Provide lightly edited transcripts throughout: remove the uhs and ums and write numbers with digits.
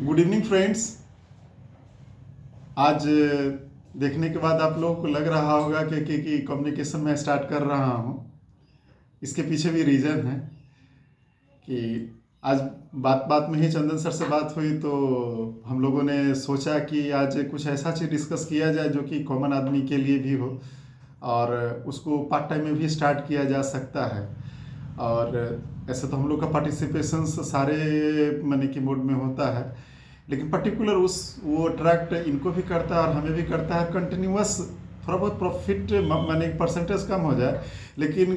Good evening friends. आज देखने के बाद आप लोगों को लग रहा होगा कि कम्युनिकेशन मैं स्टार्ट कर रहा हूँ। इसके पीछे भी रीज़न है कि आज बात बात में ही चंदन सर से बात हुई तो हम लोगों ने सोचा कि आज कुछ ऐसा चीज़ डिस्कस किया जाए जो कि कॉमन आदमी के लिए भी हो और उसको पार्ट टाइम में भी स्टार्ट किया जा सकता है। और ऐसे तो हम लोग का पार्टिसिपेशन सारे मनी की मोड में होता है, लेकिन पर्टिकुलर वो अट्रैक्ट इनको भी करता है और हमें भी करता है। कंटिन्यूअस थोड़ा बहुत प्रॉफिट माने परसेंटेज कम हो जाए, लेकिन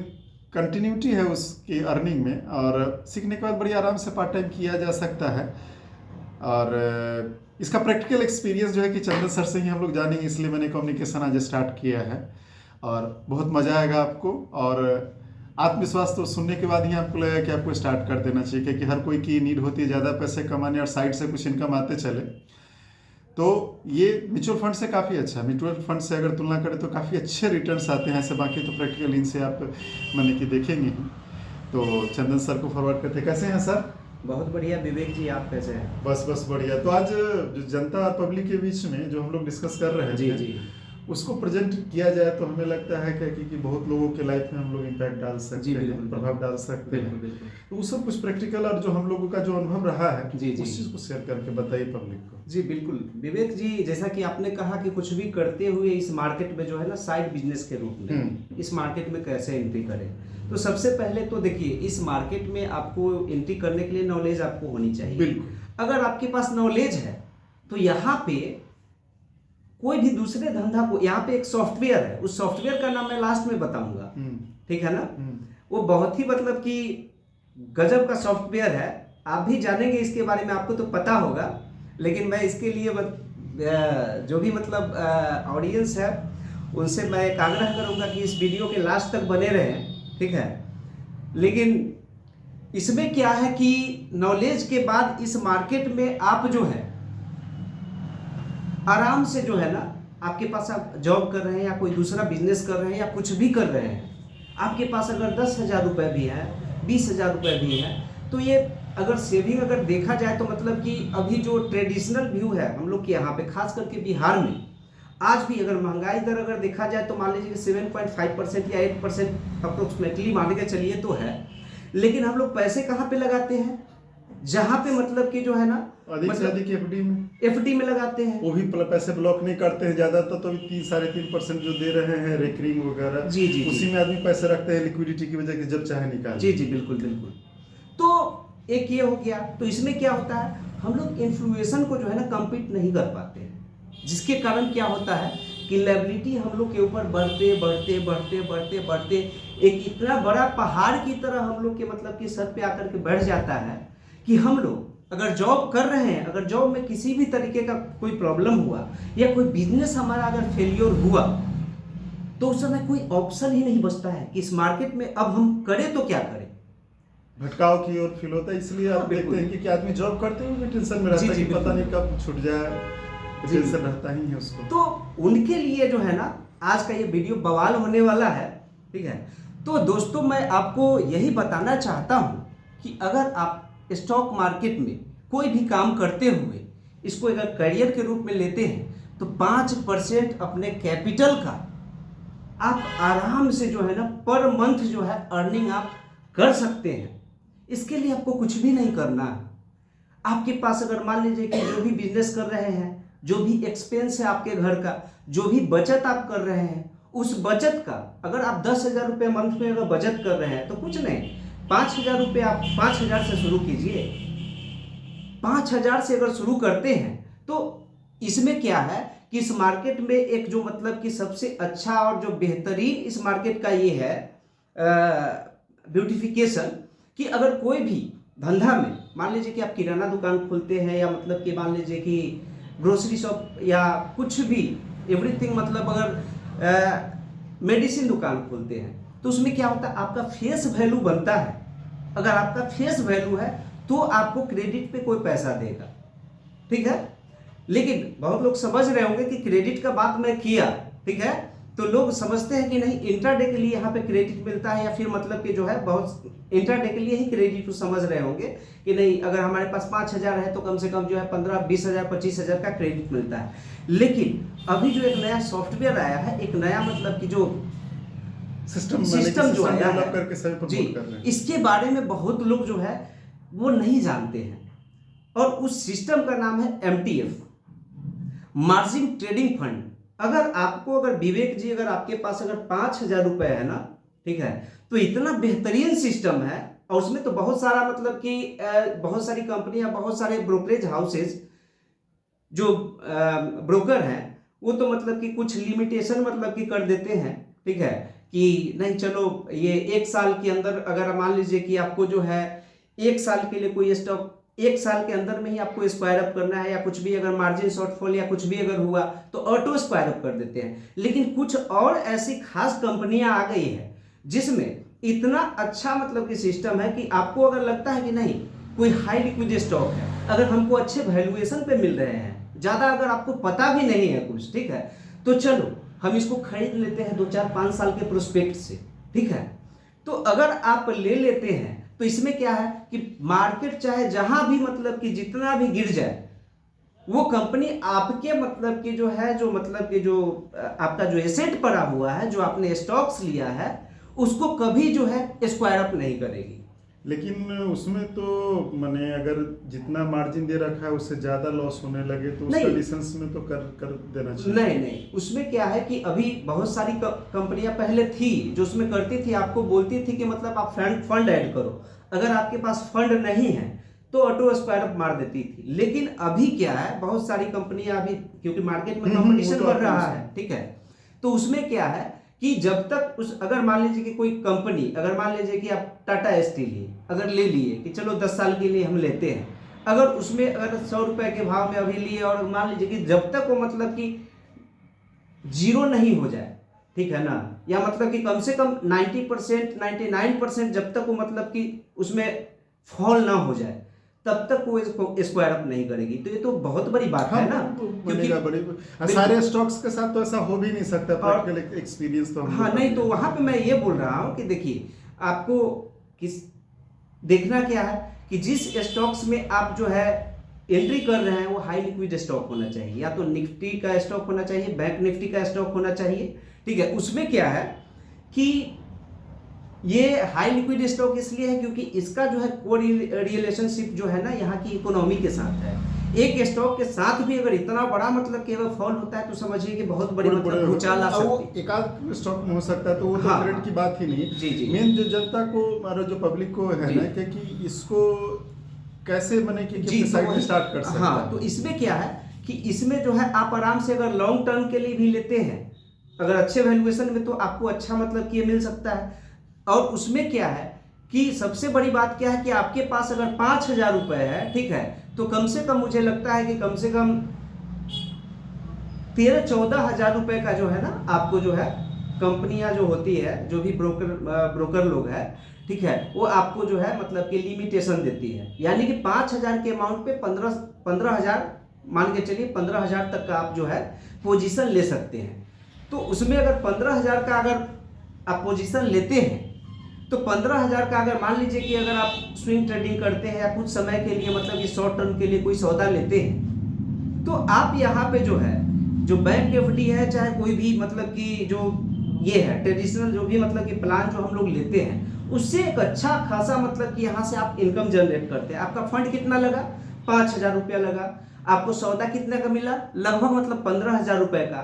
कंटिन्यूटी है उसकी अर्निंग में और सीखने के बाद बड़ी आराम से पार्ट टाइम किया जा सकता है। और इसका प्रैक्टिकल एक्सपीरियंस जो है कि चंदन सर से ही हम लोग जानेंगे, इसलिए मैंने कम्युनिकेशन आज स्टार्ट किया है और बहुत मज़ा आएगा आपको। और आत्मविश्वास तो सुनने के बाद ही आपको लगेगा कि आपको स्टार्ट कर देना चाहिए, क्योंकि हर कोई की नीड होती है ज़्यादा पैसे कमाने और साइड से कुछ इनकम आते चले। तो ये म्यूचुअल फंड से काफ़ी अच्छा है। म्यूचुअल फंड से अगर तुलना करें तो काफ़ी अच्छे रिटर्न्स आते हैं ऐसे। बाकी तो प्रैक्टिकल इनसे आप माने कि देखेंगे ही। तो चंदन सर को फॉरवर्ड करते, कैसे हैं सर? बहुत बढ़िया विवेक जी, आप कैसे हैं? बस बढ़िया। तो आज जो जनता और पब्लिक के बीच में जो हम लोग डिस्कस कर रहे जी थे जी उसको प्रेजेंट किया जाए तो हमें लगता है कि बहुत लोगों के लाइफ में हम लोग इम्पैक्ट डाल सकते जी, हैं, बिल्कुल, प्रभाव डाल सकते हैं। बिल्कुल। तो वो सब कुछ प्रैक्टिकल और जो हम लोगों का जो अनुभव रहा है जी, जी। उस चीज़ को शेयर करके बताइए पब्लिक को। जी बिल्कुल विवेक जी, जैसा कि आपने कहा कि कुछ भी करते हुए इस मार्केट में जो है ना साइड बिजनेस के रूप में इस मार्केट में कैसे एंट्री करें। तो सबसे पहले तो देखिए, इस मार्केट में आपको एंट्री करने के लिए नॉलेज आपको होनी चाहिए। बिल्कुल। अगर आपके पास नॉलेज है तो यहाँ पे कोई भी दूसरे धंधा को, यहाँ पे एक सॉफ्टवेयर है, उस सॉफ्टवेयर का नाम मैं लास्ट में बताऊंगा, ठीक है ना। वो बहुत ही मतलब कि गजब का सॉफ्टवेयर है, आप भी जानेंगे इसके बारे में, आपको तो पता होगा। लेकिन मैं इसके लिए जो भी मतलब ऑडियंस है उनसे मैं एक आग्रह करूंगा कि इस वीडियो के लास्ट तक बने रहें, ठीक है। लेकिन इसमें क्या है कि नॉलेज के बाद इस मार्केट में आप जो है आराम से जो है ना, आपके पास आप जॉब कर रहे हैं या कोई दूसरा बिजनेस कर रहे हैं या कुछ भी कर रहे हैं, आपके पास अगर 10,000 रुपये भी है, 20,000 रुपये भी है, तो ये अगर सेविंग अगर देखा जाए तो मतलब कि अभी जो ट्रेडिशनल व्यू है हम लोग के यहाँ पे, खास करके बिहार में, आज भी अगर महंगाई दर अगर देखा जाए तो मान लीजिए 7.5% या 8% अप्रोक्सीमेटली मान के चलिए तो है। लेकिन हम लोग पैसे कहाँ पे लगाते हैं? जहाँ पे मतलब कि जो है ना अधिक से अधिक एफडी में लगाते हैं। वो भी पैसे ब्लॉक नहीं करते हैं ज्यादा, तो 3-3.5% जो दे रहे हैं रेकरिंग वगैरह, जी जी उसी में आदमी पैसे रखते हैं लिक्विडिटी की वजह से, जब चाहे निकाल। जी जी बिल्कुल बिल्कुल। तो एक ये हो गया। तो इसमें क्या होता है, हम लोग इन्फ्लुएशन को जो है ना कम्पीट नहीं कर पाते हैं, जिसके कारण क्या होता है कि लायबिलिटी हम लोग के ऊपर बढ़ते बढ़ते बढ़ते बढ़ते बढ़ते एक इतना बड़ा पहाड़ की तरह हम लोग के मतलब कि सर पे आकर के बैठ जाता है कि हम लोग अगर जॉब कर रहे हैं, अगर जॉब में किसी भी तरीके का कोई प्रॉब्लम हुआ या कोई बिजनेस हमारा अगर फेलियर हुआ, तो उस समय कोई ऑप्शन ही नहीं बचता है कि इस मार्केट में अब हम करें तो क्या करें। भटकाव की ओर फील होता है। इसलिए आप देखते हैं कि आदमी जॉब करते हुए भी टेंशन में रहता है कि पता नहीं कब छूट जाए, टेंशन रहता ही है उसको। तो उनके लिए जो है ना आज का ये वीडियो बवाल होने वाला है, ठीक है। तो दोस्तों, मैं आपको यही बताना चाहता हूं कि अगर आप स्टॉक मार्केट में कोई भी काम करते हुए इसको अगर करियर के रूप में लेते हैं तो 5% अपने कैपिटल का आप आराम से जो है ना पर मंथ जो है अर्निंग आप कर सकते हैं। इसके लिए आपको कुछ भी नहीं करना है। आपके पास अगर मान लीजिए कि जो भी बिजनेस कर रहे हैं, जो भी एक्सपेंस है आपके घर का, जो भी बचत आप कर रहे हैं, उस बचत का अगर आप 10,000 रुपये मंथ में अगर बचत कर रहे हैं तो कुछ नहीं, 5,000 रुपये आप 5,000 से शुरू कीजिए। 5,000 से अगर शुरू करते हैं तो इसमें क्या है कि इस मार्केट में एक जो मतलब कि सबसे अच्छा और जो बेहतरीन इस मार्केट का ये है ब्यूटिफिकेशन, कि अगर कोई भी धंधा में मान लीजिए कि आप किराना दुकान खोलते हैं या मतलब कि मान लीजिए कि ग्रोसरी शॉप या कुछ भी एवरीथिंग, मतलब अगर मेडिसिन दुकान खोलते हैं, तो उसमें क्या होता है, आपका फेस वैल्यू बनता है। अगर आपका फेस वैल्यू है तो आपको क्रेडिट पे कोई पैसा देगा, ठीक है। लेकिन बहुत लोग समझ रहे होंगे कि क्रेडिट का बात मैं किया, ठीक है, तो लोग समझते हैं कि नहीं इंट्राडे के लिए यहाँ पे क्रेडिट मिलता है, या फिर मतलब कि जो है बहुत इंट्राडे के लिए ही क्रेडिट समझ रहे होंगे कि नहीं अगर हमारे पास 5,000 है तो कम से कम जो है 15-20,000 25,000 का क्रेडिट मिलता है। लेकिन अभी जो एक नया सॉफ्टवेयर आया है, एक नया मतलब कि जो सिस्टम जो आया है करके सभी जी, प्रमोट कर रहे हैं। इसके बारे में बहुत लोग जो है वो नहीं जानते हैं। और उस सिस्टम का नाम है MTF, मार्जिन ट्रेडिंग फंड। अगर आपको अगर विवेक जी अगर आपके पास अगर 5,000 रुपए है ना, ठीक है, तो इतना बेहतरीन सिस्टम है, और उसमें तो बहुत सारा मतलब कि बहुत सारी कंपनियां, बहुत सारे ब्रोकरेज हाउसेज जो ब्रोकर हैं वो तो मतलब कि कुछ लिमिटेशन मतलब कि कर देते हैं, ठीक है, कि नहीं चलो ये 1 साल के अंदर अगर मान लीजिए कि आपको जो है 1 साल के लिए कोई स्टॉक 1 साल के अंदर में ही आपको स्क्वायर अप करना है, या कुछ भी अगर मार्जिन शॉर्टफॉल या कुछ भी अगर हुआ तो ऑटो स्क्वायर अप कर देते हैं। लेकिन कुछ और ऐसी खास कंपनियां आ गई है जिसमें इतना अच्छा मतलब कि सिस्टम है कि आपको अगर लगता है कि नहीं कोई हाई लिक्विड स्टॉक है, अगर हमको अच्छे वैल्यूएशन पे मिल रहे हैं, ज्यादा अगर आपको पता भी नहीं है कुछ, ठीक है, तो चलो हम इसको खरीद लेते हैं 2-4-5 साल के प्रोस्पेक्ट से, ठीक है। तो अगर आप ले लेते हैं तो इसमें क्या है कि मार्केट चाहे जहां भी मतलब कि जितना भी गिर जाए, वो कंपनी आपके मतलब कि जो है जो मतलब कि जो आपका जो एसेट पड़ा हुआ है, जो आपने स्टॉक्स लिया है, उसको कभी जो है स्क्वायर अप नहीं करेगी। लेकिन उसमें तो माने अगर जितना मार्जिन दे रखा है उससे ज्यादा लॉस होने लगे तो उस नहीं। कंडीशंस में तो कर देना चाहिए। नहीं, उसमें क्या है कि अभी बहुत सारी कंपनियां पहले थी जो उसमें करती थी, आपको बोलती थी कि मतलब आप फंड ऐड करो, अगर आपके पास फंड नहीं है तो ऑटो स्क्वायर अप मार देती थी। लेकिन अभी क्या है, बहुत सारी कंपनियां अभी क्योंकि मार्केट में कंपटीशन वो तो बढ़ रहा है, ठीक है, तो उसमें क्या है कि जब तक उस अगर मान लीजिए कि कोई कंपनी, अगर मान लीजिए कि आप टाटा स्टील अगर ले लिए कि चलो 10 साल के लिए हम लेते हैं, अगर उसमें अगर 100 रुपए के भाव में अभी लिए, और मान लीजिए कि जब तक वो मतलब कि जीरो नहीं हो जाए, ठीक है ना, या मतलब कि कम से कम 90% 99% जब तक वो मतलब कि उसमें फॉल ना हो जाए तब तक वो इसको स्क्वायर अप नहीं करेगी। तो ये तो बहुत बड़ी बात है ना, तो क्योंकि बड़ी सारे स्टॉक्स के साथ तो ऐसा हो भी नहीं सकता, प्रैक्टिकल एक्सपीरियंस तो हम हाँ नहीं, तो वहां पे मैं ये बोल रहा हूं कि देखिए आपको किस देखना क्या है कि जिस स्टॉक्स में आप जो है एंट्री कर रहे हैं वो हाई लिक्विड स्टॉक होना चाहिए, या तो निफ्टी का स्टॉक होना चाहिए, बैंक निफ्टी का स्टॉक होना चाहिए, ठीक है। उसमें क्या है कि ये हाई लिक्विड स्टॉक इसलिए है क्योंकि इसका जो है को रिलेशनशिप जो है ना यहाँ की इकोनॉमी के साथ है। एक स्टॉक के साथ भी अगर इतना बड़ा मतलब कि अगर फॉल होता है तो समझिए कि बहुत बड़ी मतलब भूचाल आ सकती है। एकाध स्टॉक में हो सकता है, तो वो तो क्रेडिट की बात ही नहीं। जी। मेन जो जनता को और जो पब्लिक को है ना कि इसको कैसे बने कि साइड में स्टार्ट कर सकते हैं। हाँ, तो इसमें क्या है कि इसमें जो है आप आराम से अगर लॉन्ग टर्म के लिए भी लेते हैं, अगर अच्छे वैल्यूएशन में, तो आपको अच्छा मतलब कि ये मिल सकता है। और उसमें क्या है कि सबसे बड़ी बात क्या है कि आपके पास अगर 5,000 रुपए है, ठीक है, तो कम से कम मुझे लगता है कि कम से कम 13-14 हजार रुपए का जो है ना आपको जो है कंपनियां जो होती है, जो भी ब्रोकर लोग है, ठीक है, वो आपको जो है मतलब कि लिमिटेशन देती है। यानी कि 5,000 के अमाउंट पे 15,000 मान के चलिए 15,000 तक का आप जो है पोजीशन ले सकते हैं। तो उसमें अगर 15,000 का अगर आप पोजीशन लेते हैं तो 15,000 का अगर मान लीजिए कि अगर आप स्विंग ट्रेडिंग करते हैं या कुछ समय के लिए मतलब कि शॉर्ट टर्म के लिए कोई सौदा लेते हैं, तो आप यहाँ पे जो है जो बैंक एफडी है, चाहे कोई भी मतलब कि जो ये है ट्रेडिशनल जो भी मतलब कि प्लान जो हम लोग लेते हैं, उससे एक अच्छा खासा मतलब कि यहाँ से आप इनकम जनरेट करते हैं। आपका फंड कितना लगा? 5,000 रुपया लगा। आपको सौदा कितने का मिला? लगभग मतलब 15,000 रुपए का।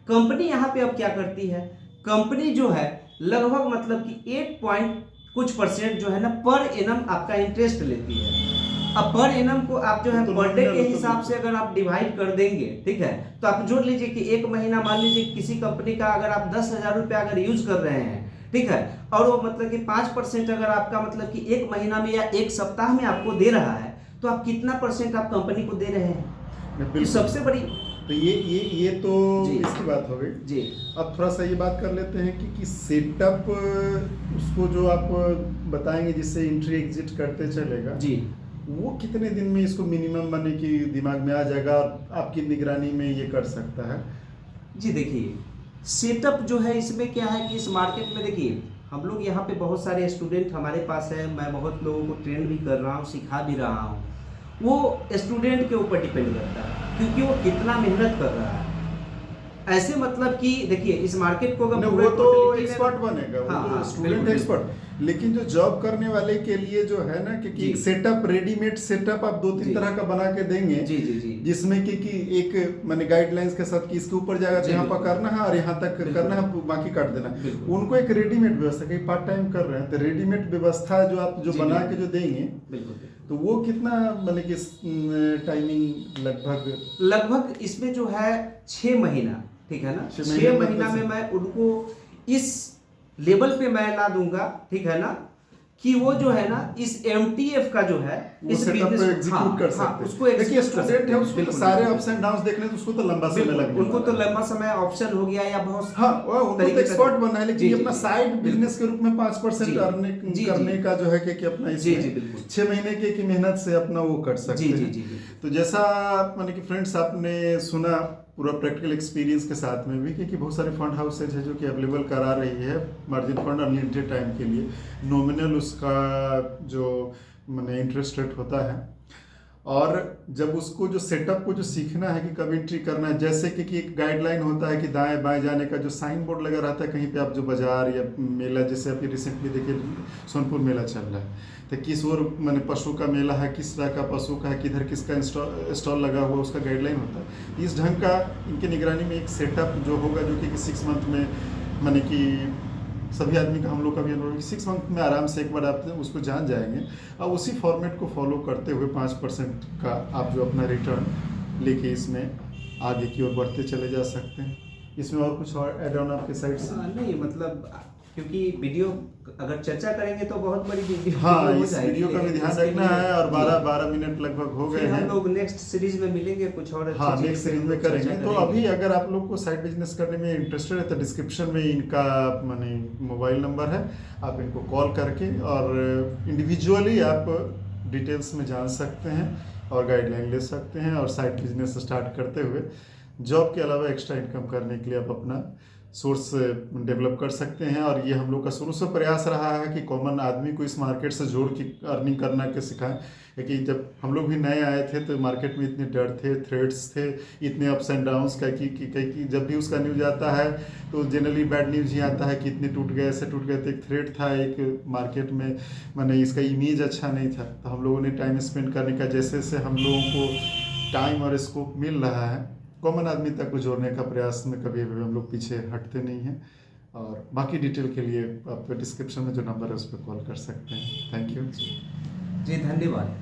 कंपनी यहाँ पे अब क्या करती है, कंपनी जो है लगभग मतलब कि 8% जो है ना पर एनम आपका इंटरेस्ट लेती है। अब पर एनम को आप जो है पर डे के हिसाब से अगर आप डिवाइड कर देंगे, ठीक है, तो आप जोड़ लीजिए कि एक महीना मान लीजिए किसी कंपनी का अगर आप 10,000 रुपया अगर यूज कर रहे हैं, ठीक है, और वो मतलब कि 5% अगर आपका मतलब कि एक महीना में या एक सप्ताह में आपको दे रहा है, तो आप कितना परसेंट आप कंपनी को दे रहे हैं? सबसे बड़ी तो ये तो इसकी बात हो गई जी। अब थोड़ा सा ये बात कर लेते हैं कि सेटअप उसको जो आप बताएंगे जिससे एंट्री एग्जिट करते चलेगा जी, वो कितने दिन में इसको मिनिमम बने कि दिमाग में आ जाएगा और आपकी निगरानी में ये कर सकता है? जी देखिए सेटअप जो है इसमें क्या है कि इस मार्केट में देखिए, हम लोग यहाँ पे बहुत सारे स्टूडेंट हमारे पास है, मैं बहुत लोगों को ट्रेन भी कर रहा हूँ, सिखा भी रहा हूँ। वो स्टूडेंट के ऊपर डिपेंड करता है क्योंकि वो कितना मेहनत कर रहा है। ऐसे मतलब कि देखिए इस मार्केट को अगर वो तो एक्सपर्ट बनेगा, वो हाँ, तो हाँ, स्टूडेंट बिल्कुल, एक्सपर्ट। लेकिन जो जॉब करने वाले के लिए जो है ना कि जी। सेटअप, रेडीमेड सेटअप आप 2-3 जी। तरह का बना के देंगे, जी जी जी जिसमें कि एक माने गाइडलाइंस के साथ कि इसके ऊपर जाएगा तो जी, यहाँ पर बिल्कुल। करना है और यहाँ तक बिल्कुल। करना है, बाकी काट देना है। बिल्कुल। उनको एक रेडीमेड व्यवस्था, कहीं पार्ट टाइम कर रहे हैं तो रेडीमेड व्यवस्था जो आप जो जी, बना बिल्कुल। के जो देंगे, बिल्कुल तो वो कितना माने कि टाइमिंग लगभग लगभग इसमें जो है 6 महीना, ठीक है ना, 6 6 महीने महीना में में मैं उनको इस लेवल पे मैं ला दूंगा, ठीक है ना, कि वो जो है ना इस MTF का जो है वो इस सेटअप बिजनेस पे एग्जीक्यूट कर सकते हैं। उसको देखिए execute कर स्टूडेंट सकते है, हैं। उसको तो बिल्कुल, सारे बिल्कुल। अप्स एंड डाउन्स देखने तो उसको तो लंबा समय बिल्कुल, लगने उनको वाला तो है। लंबा समय ऑप्शन हो गया या बहुत हाँ, उनको तो तरीके एक्सपर्ट बनना है, लेकिन जी, ये जी, अपना जी, साइड बिल्कुल। बिजनेस के रूप में 5% जी, अर्निंग जी, करने जी। का जो है कि अपना जी, इसमें जी, बिल्कुल। 6 महीने की मेहनत से अपना वो कर सकते जी, जी, हैं। जी, बिल्कुल। तो जैसा माने कि फ्रेंड्स आपने सुना पूरा प्रैक्टिकल एक्सपीरियंस के साथ में भी कि बहुत सारे फंड हाउसेज है जो कि अवेलेबल करा रही है मार्जिन फंड अनलिमिटेड टाइम के लिए। नॉमिनल उसका जो माने इंटरेस्ट रेट होता है, और जब उसको जो सेटअप को जो सीखना है कि कब एंट्री करना है, जैसे कि एक गाइडलाइन होता है कि दाएं बाएं जाने का जो साइन बोर्ड लगा रहता है कहीं पे आप जो बाजार या मेला, जैसे अभी रिसेंटली देखिए सोनपुर मेला चल रहा है, तो किस ओर मैंने पशु का मेला है, किस तरह का पशु का है, किधर किसका स्टॉल लगा हुआ, उसका गाइडलाइन होता है। इस ढंग का इनकी निगरानी में एक सेटअप जो होगा जो कि 6 मंथ में मैंने कि सभी आदमी का, हम लोग का भी अनुभव 6 मंथ में आराम से एक बार आप उसको जान जाएंगे और उसी फॉर्मेट को फॉलो करते हुए 5% का आप जो अपना रिटर्न लेके इसमें आगे की ओर बढ़ते चले जा सकते हैं। इसमें और कुछ और एड ऑन आपके साइड से? नहीं मतलब क्योंकि वीडियो अगर चर्चा करेंगे तो बहुत बड़ी वीडियो हाँ, हो इस जाएगी, वीडियो का भी लेकिन ध्यान इसके रखना लिए- है और जी। 12 मिनट लगभग हो गए फिर हम हैं। लोग नेक्स्ट सीरीज में मिलेंगे कुछ और अच्छी हाँ, चीज़ नेक्स्ट पे सीरीज हम में लोग चर्चा करेंगे। तो अभी अगर आप लोग को साइड बिजनेस करने में इंटरेस्टेड है तो डिस्क्रिप्शन में इनका माने मोबाइल नंबर है, आप इनको कॉल करके और इंडिविजुअली आप डिटेल्स में जान सकते हैं और गाइडलाइन ले सकते हैं और साइड बिजनेस स्टार्ट करते हुए जॉब के अलावा एक्स्ट्रा इनकम करने के लिए आप अपना सोर्स डेवलप कर सकते हैं। और ये हम लोग का शुरू से प्रयास रहा है कि कॉमन आदमी को इस मार्केट से जोड़ के अर्निंग करना के सिखाएं। क्योंकि जब हम लोग भी नए आए थे तो मार्केट में इतने डर थे, थ्रेड्स थे, इतने अप्स एंड डाउन्स का कि जब भी उसका न्यूज़ आता है तो जनरली बैड न्यूज़ ही आता है कि इतने टूट गए, ऐसे टूट गए। तो एक थ्रेड था एक मार्केट में, मैंने इसका इमेज अच्छा नहीं था। तो हम लोगों ने टाइम स्पेंड करने का, जैसे जैसे हम लोगों को टाइम और स्कोप मिल रहा है, कॉमन आदमी तक को जोड़ने का प्रयास में कभी भी हम लोग पीछे हटते नहीं हैं। और बाकी डिटेल के लिए आप डिस्क्रिप्शन में जो नंबर है उस पर कॉल कर सकते हैं। थैंक यू जी, धन्यवाद।